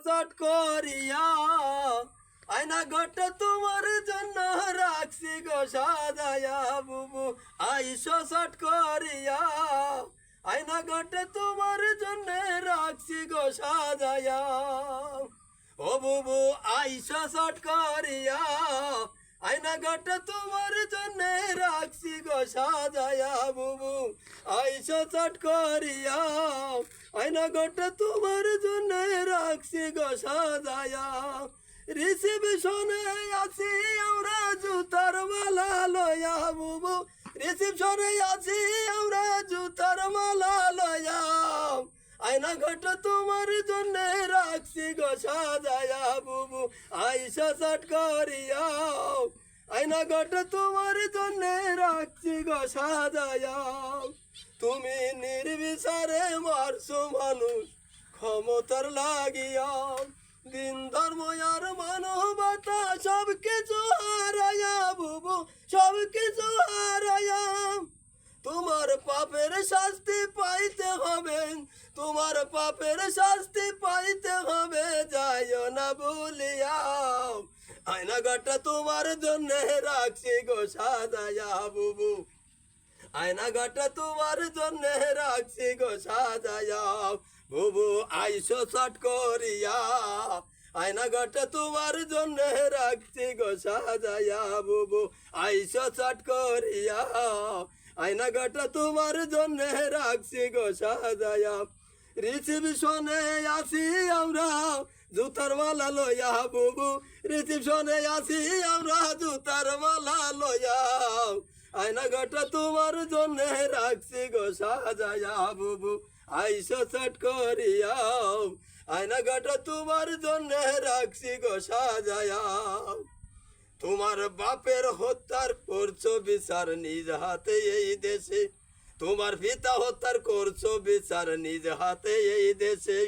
চট করিয়া আয়না ঘরটা তোমার জন্য রাখছি গো সাজায়া বুবু আইসো চট করিয়া আয়না ঘরটা তোমার জন্য রাখছি গো সাজায়া ও বুবু আইসো চট করিয়া আয়না ঘরটা তোমার জন্য রাখছি গো সাজায়া বুবু আইসো চট করিয়া আয়না ঘরটা তোমার জন্য রাখছি গো সাজায়া রিসিপশনে আছি আমরা জুতার মালা লয়া বুবু রিসিপশনে আছি আমরা জুতার মালা লয়া আয়না ঘরটা তোমার জন্য রাখছি গো সাজায়া বুবু আইসা চট করিয়া আয়না ঘরটা তোমার জন্য রাখছি গো সাজায়া তুমি নির্বিচারে মারছো মানুষ ক্ষমতার লাগিয়া দিন ধর্ম আর মানবতা সব কিছু হারায়া বুবু সব কিছু হারায়া তোমার পাপের শাস্তি পাইতে হবে তোমার পাপের শাস্তি পাইতে হবে যাইও না ভুলিয়া আয়না ঘরটা তোমার জন্য রাখছি গো সাজায়া বুবু আয়না ঘরটা তোমার জন্য রাখছি গো সাজায়া বুবু আইসো চট করিয়া আয়না ঘরটা তোমার জন্য রাখছি গো সাজায়া বুবু আইসো চট করিয়া আয়না ঘরটা তোমার জন্য রাখছি গো সাজায়া রিসিপশনে আছি আমরা জুতার মালা লয়া বুবু রিসিপশনে আছি আমরা জুতার মালা লয়া আয়না ঘরটা তোমার জন্য রাখছি গো সাজায়া বুবু আইসো চট করিয়া আয়না ঘরটা তোমার জন্য রাখছি গো সাজায়া তোমার বাপের হত্যার করছো বিচার নিজ হাতে এই দেশে তোমার পিতা হত্যার করছো বিচার নিজ হাতে এই দেশে